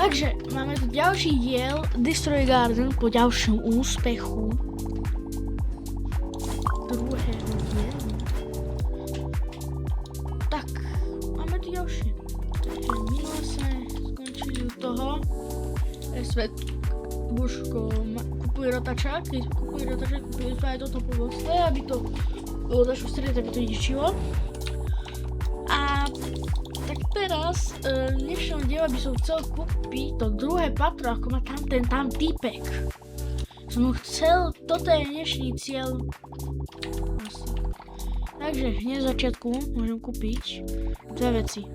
Takže máme tu ďalší diel Destroy Garden po ďalšom úspechu druhého dielu. Tak, máme tu ďalšie. Takže minule sme skončili u toho, že svet Božko kupuje rotačák, keď kupuje rotačák, kupuje sa aj toto povosle, aby to bolo dačo strieť, aby to ničilo. A tak teraz, v dnešnom diele by som chcel kúpiť to druhé patro, ako má tam týpek. Som ho chcel, toto je dnešný cieľ. Takže hneď v začiatku môžem kúpiť dve veci.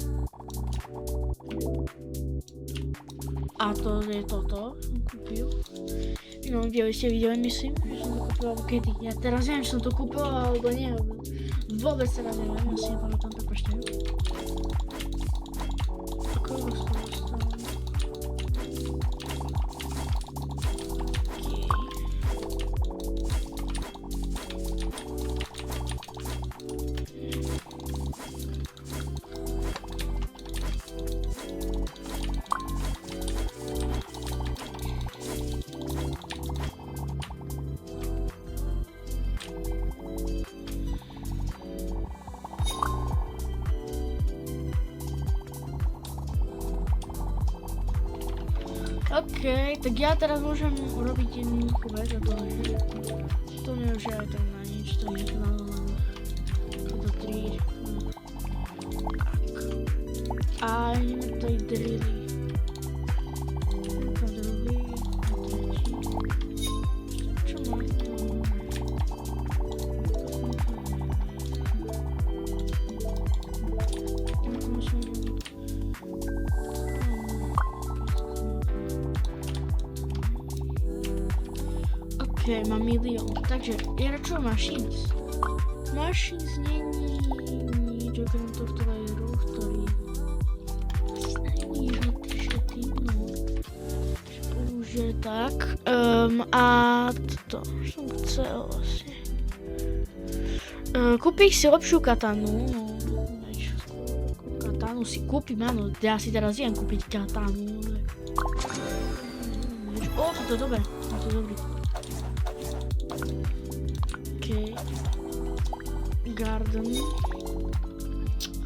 A to je toto, som kúpil. No, kde ste videli, myslím, že som to kúpil, alebo kedy. Ja teraz neviem, či som to kúpil, alebo nie. Vôbec teraz neviem, ja si nepamätám, tak počte. Koľko som dostal? OK, tak ja teraz môžem urobiť jednoduchú vec a to je, to už aj tam na nič, to je to na toto 3. Tak. A ideme tutaj drilly. To druhý, tretí. Čo mám? OK, mám milión, takže ja radšou Machines. Machines není nič okrem tohto layeru, ktorý není žlutý šetý, no. Už je tak. A toto, som chcel vlastne. Kúpim si lepšiu katanu, no. Katanu si kúpim, áno, ja si teraz idem kúpiť katanu. To je dobré, to je dobrý. OK. Garden.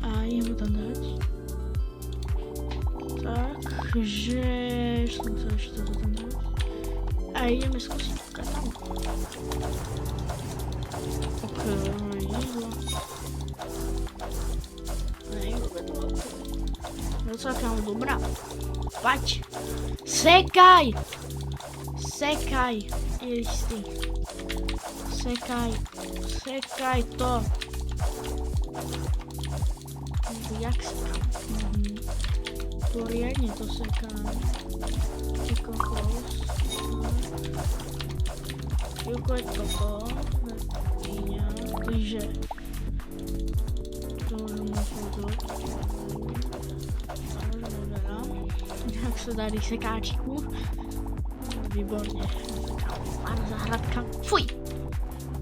A idem ho tam dať. Takže som chcel ešte toto tam dať. A ideme skúsiť katanu. OK, nejde. Nejde to. Docela kámo dobrá. Paď. Sekaj! Sekaj. Je istý. Sekaj to. Jak sa? Poriadne to sekám. Ty kokos. Juko je toto. Týňa. Takže. To môžem nasledovať. Jak sa darí sekáčiku. Výborne. Pár záhradka. Fuj!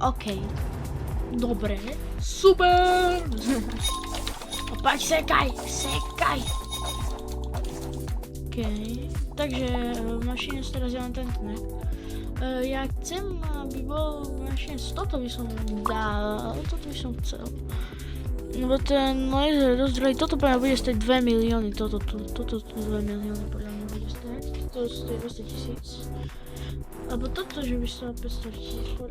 OK. Dobre. Super! Opaď, sekaj! OK. Takže Machines teraz ja mám tento, ne? Ja chcem, aby bol Machines, toto by som dal, toto by som chcel. Lebo ten laser je dosť drahý, toto podľa bude stať 2 milióny, toto 2 milióny podľa mňa bude stať. To stojí 200 000. Alebo toto, že by stalo 500 000.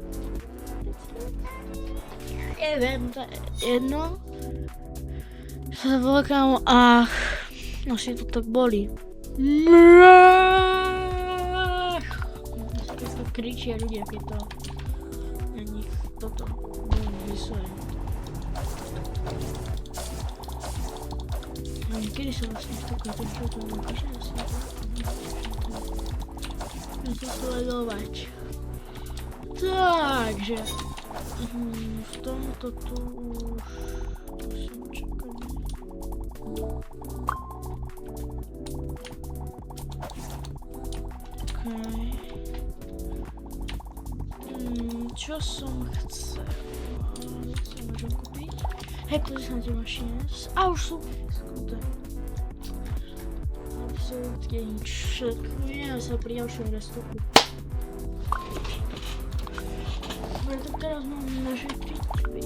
Neviem, to je jedno. Čo sa volám, ach, asi to tak boli. Keď to kričia ľudia, keď to na nich toto vysuje. A niekedy sa vlastne vtúka, to čo to ukáže asi. Musím sledovať. Takže v tomto tu už musím čakať. Okay. Čo som chcel? Co môžem kúpiť? Hej, pozri sa na tie Machines. A už sú. Skúte. absolútne nič. Budeme sa pri ďalšom restoku. Dobre, tak teraz mám naše tričby.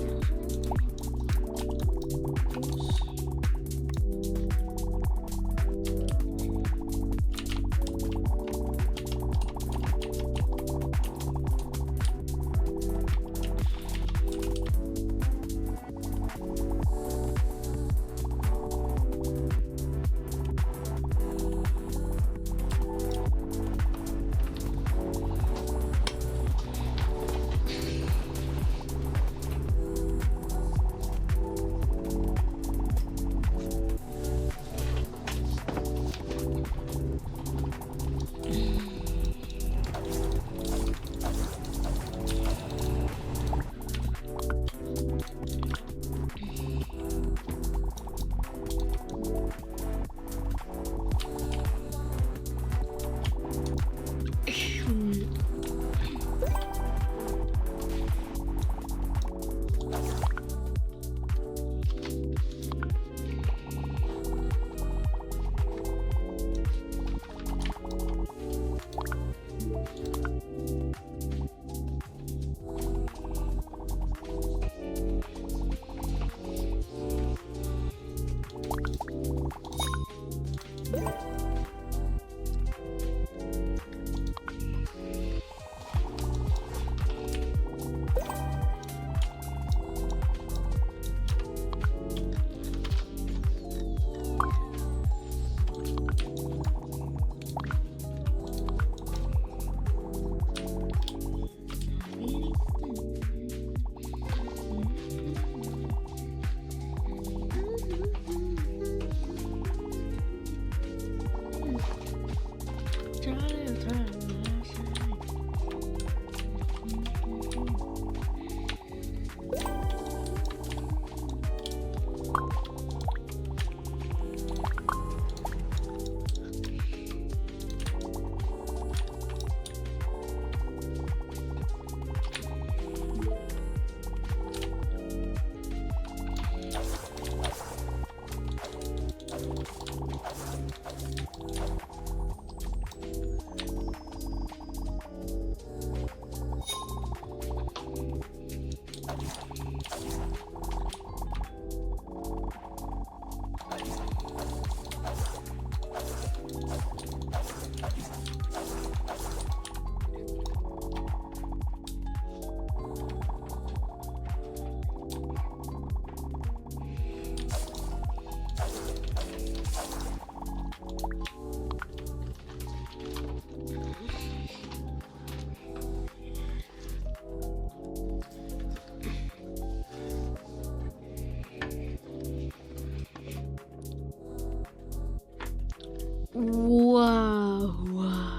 Wow, wow.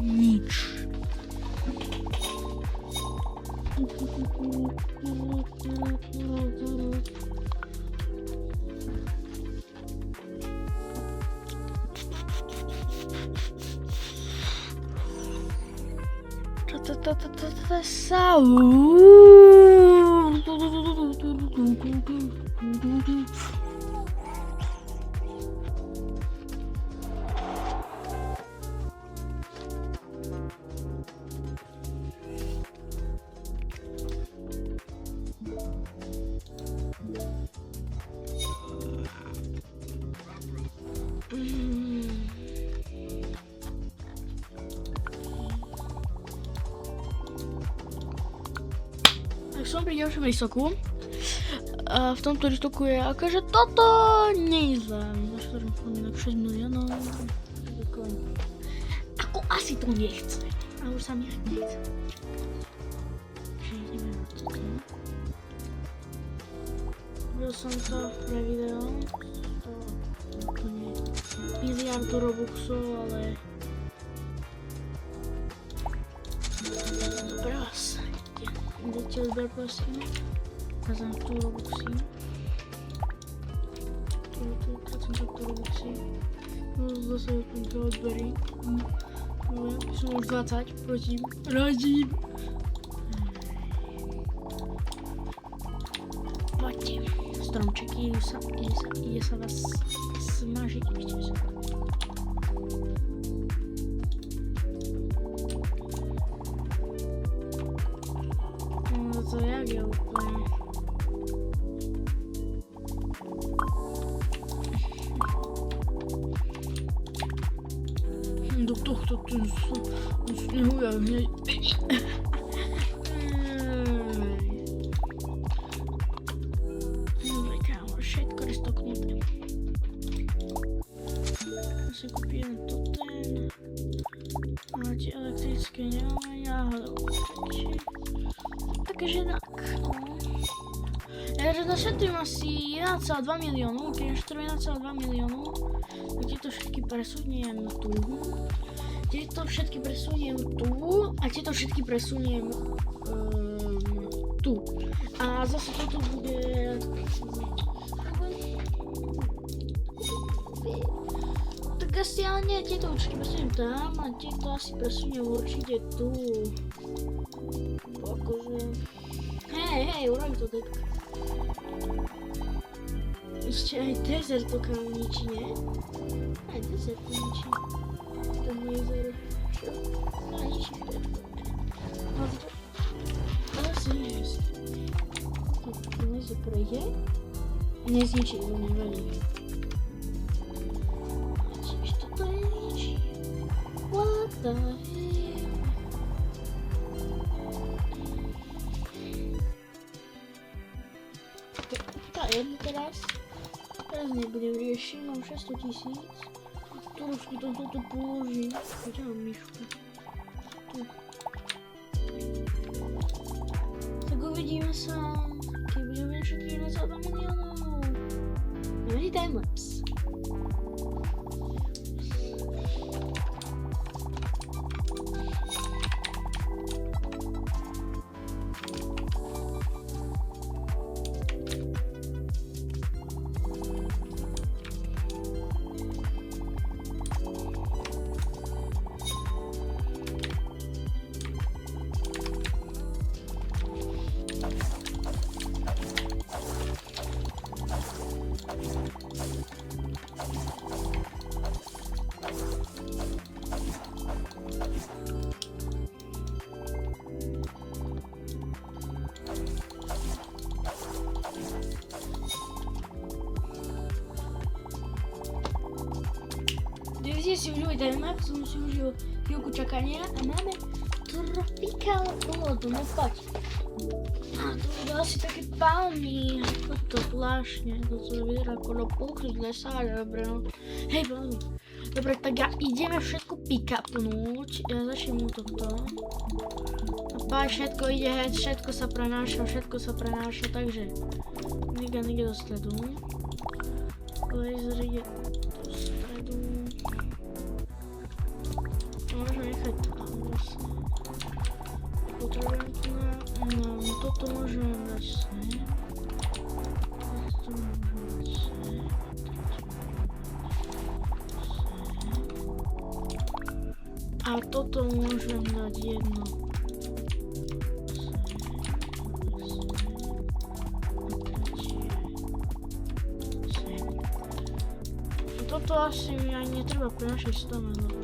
Nič. Tak som pri ďalšom listoku. A v tomto listoku je akože toto nie je zlé. Zašlo tak 6 miliónov. Ako asi to nechce. A už sa mi aj nechce. Ideme na toto. Robil som to pre video. To nie miliardu robuxov, ale pre vás. Dejte odber, prosím. Kazám tu robuxy. Kazám tu robuxy. No, zase tu odbery. No, som už 20, prosím. Radím. Poďte. Stromčeky, ide sa vás smažiť. No to jak je úplne. Do tohto ten snehu ja hneď. Dobre kámo, všetko restoknuté. Ja si kúpim toten. A tie elektrické nemáme náhodou. Takže tak. Ja našetrím asi 1,2 miliónu, keď našetrím 1,2 miliónu, tak tieto všetky presuniem tu. Tieto všetky presuniem tu a tieto všetky presuniem tu. A zase toto bude... Tak asi ale nie, tieto určite presuniem tam a tieto asi presuniem určite tu. Akože... Hej, urobím to tak. Ešte aj desert to kámo ničí, nie? Aj desert to ničí. Tam jezero. Čo? No ničí to. No to... Asi nie. To niečo prejde. Nezničí, to nevadí. Čiže toto je ničí. What the hell? Jednu teraz nebudem riešiť, mám 600 000. Trošku tam toto položím. Kde mám myšku? Tu. Tak uvidíme sa, keď budeme všetky 1,2 miliónov. Máme timelapse. Dívejte si užili timelapse, som si užil chvíľku čakania a máme tropical vodu, no poď. A to budú asi také palmy, ako to plášne, to sa vyzerá ako do púchnuť lesa, ale dobre no. Hej, palmy. Dobre, tak ideme všetko pick-upnúť, ja začnem toto. A páč, všetko ide heď, všetko sa prenáša, takže nikde do stredu. Laser ide do stredu. Môžeme nechať tam vlastne. Potrebujem tu na... No, toto môžeme dať sem. Toto môžeme dať sem. A toto môžem dať jedno. Toto asi mi ani netreba prenašať 100 metrov.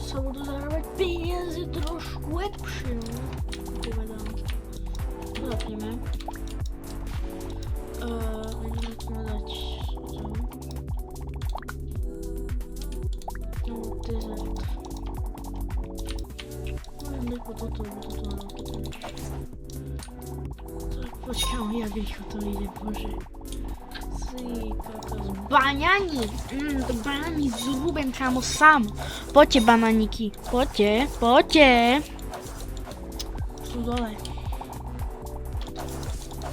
Sa budú zarábať peniaze trošku lepšie, no. Povedám. To zapneme. Ideme tu nadať no, desert. Môžem dať po toto, lebo toto na to tak počkám, jak rýchlo to ide, bože. Baňani! To baňani zrúbem kámo sám. Poďte bananíky, poďte. Tu dole.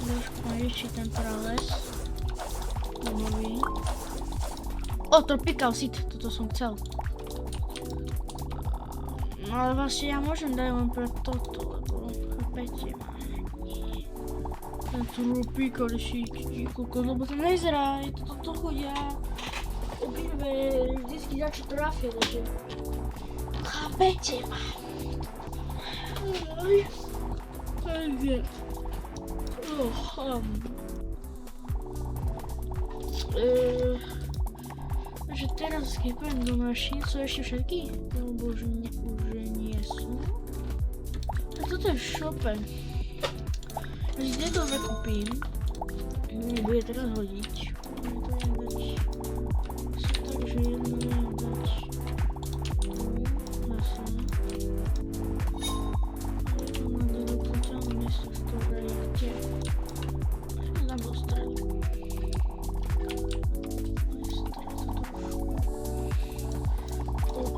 Trošku najvyšší ten prales. Nový. O, tropical seed, toto som chcel. ale vlastne ja môžem dať len pre toto, lebo chápete ma. Ten trupíkoľšík, lebo to nezerá, je to toto chodia. Obidve vždycky začo trafia, takže chápete ma. Takže takže teraz skipujem do našich, sú ešte všetky? Lebo už nie sú. A toto je v shope. Takže tieto zakúpim. Mne bude teraz hodiť. Takže jedno viem dať tu, zase. Jedno na dokonca miesto, v ktorej je. Dám do stredy.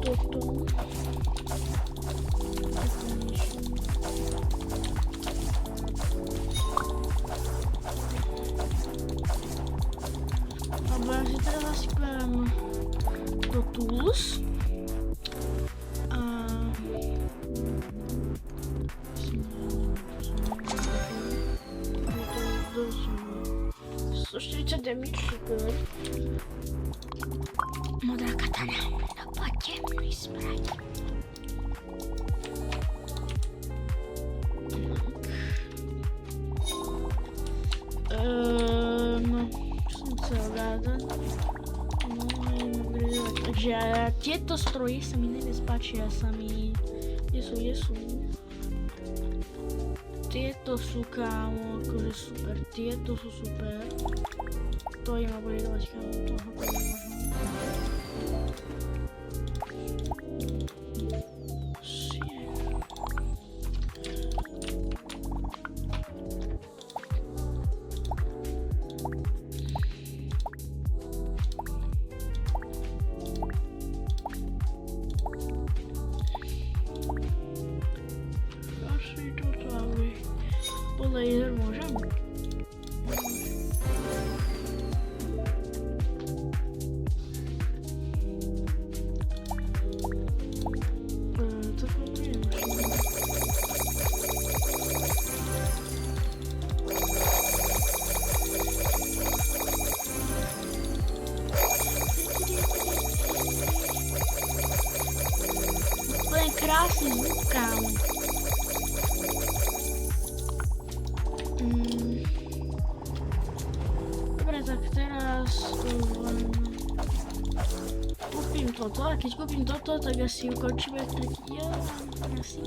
Toto. Alebo ja si teraz zasypem do tools. A 140 damage, super. Modrá katana. No poďte, môj sprať. Čo som chcel dať? Takže tieto stroje sa mi najviac páčia, kde sú? Tieto sú kámo, akože super, tieto sú super. To im ma bude dávať kámo, toho to nemôžem. Laser môžem? To potrebujem. To je krásny zvuk, kámo. Dobre, tak teraz kúpim toto a keď kúpim toto, tak asi ukončíme taký asi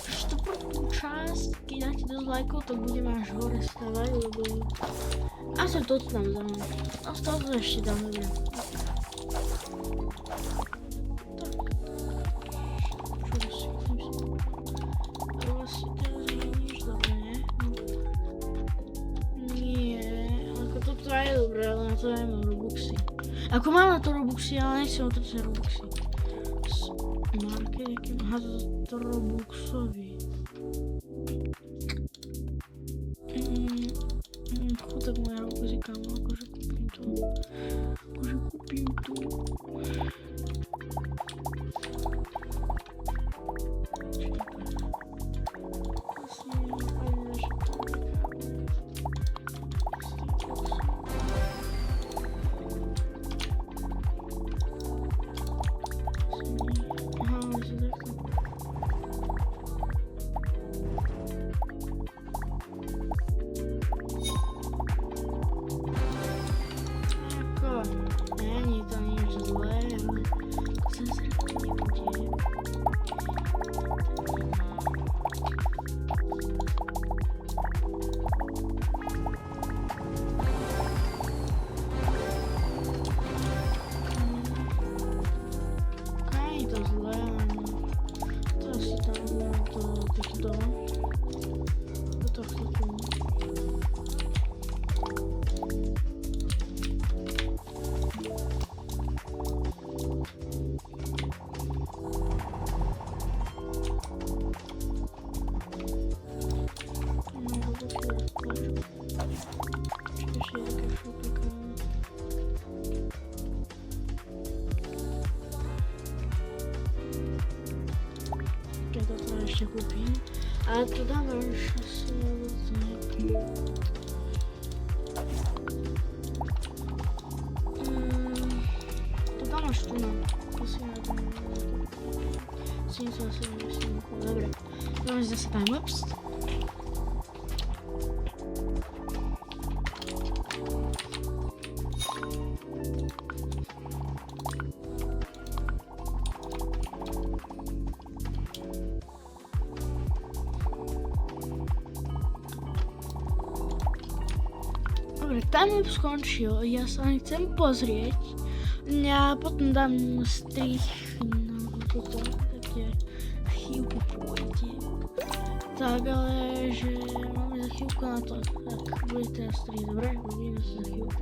štvrtú časť. Keď dáte dosť lajkov, tak budem až hore stavať, lebo asi toto tam dám. A z toho ešte dám, dobre. To nemám robuxy. Ako mám na to robuxy, ale nechcem o to robuxy. Market, jaký má to robuxový. Chutek moje robuxy, kámo, akože kúpim to. ešte kúpim. Ale to dávaš asi to dávaš tu na. To si na to si asi nemyslím. Dobre. Dáme si zase timelapse. Dobre, timelapse skončil, ja sa len chcem pozrieť a potom dám strich na toto, také chvíľku pôjde. Tak ale, že máme za chvíľku na to, tak bude teraz strich, dobre? Uvidíme sa za chvíľku.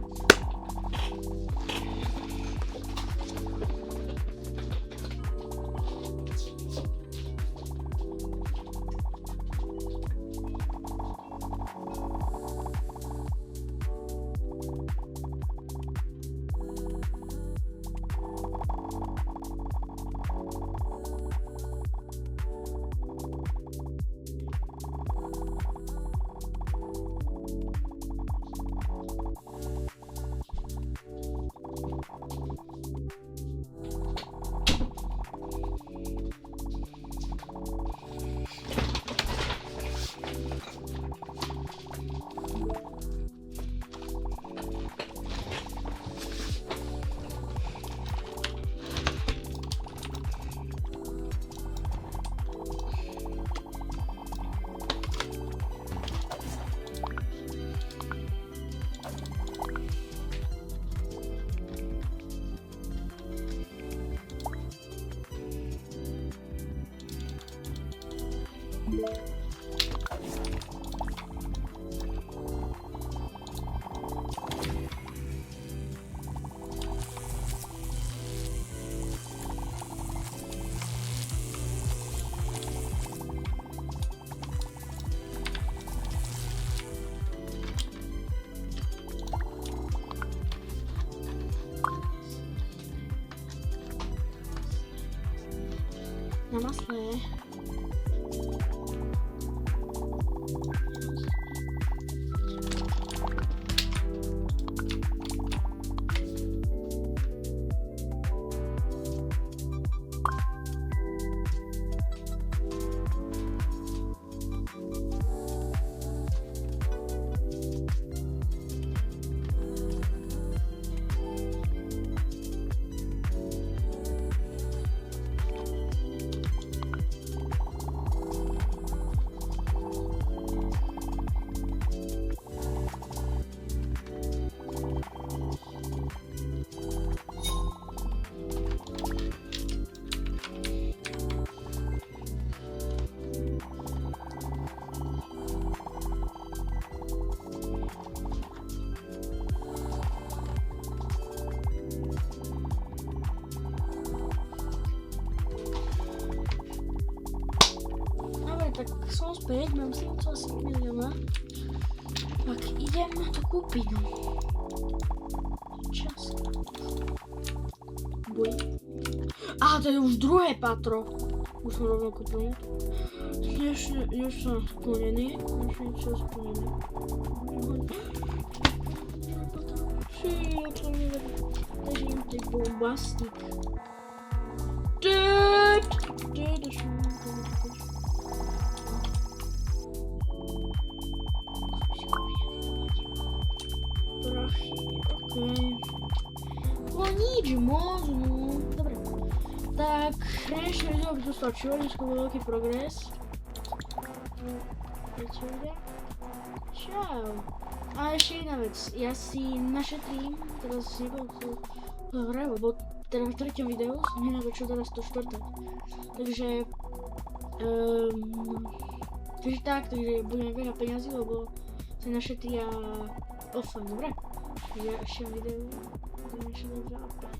Namaste. Tak som späť, mám 7,7 milióna. Tak idem to kúpiť. Čas. Boj. Aha, to je už druhé patro. Už som rovno kúpil. Dnešne som splnený. Dnešne som splnený. To nevedem. Takže im tej bombastik. No nič, možno. Dobre. Tak, dnešné video by to stačilo, dneska bol veľký progres. Čau. A ešte jedna vec, ja si našetrím, teraz nebudem to hrať, lebo teda v treťom videu som nenatočil teraz to štvrté. Takže, takže budeme veľa peňazí, lebo sa našetria offline, dobre? Takže ešte video, budeme ešte veľa.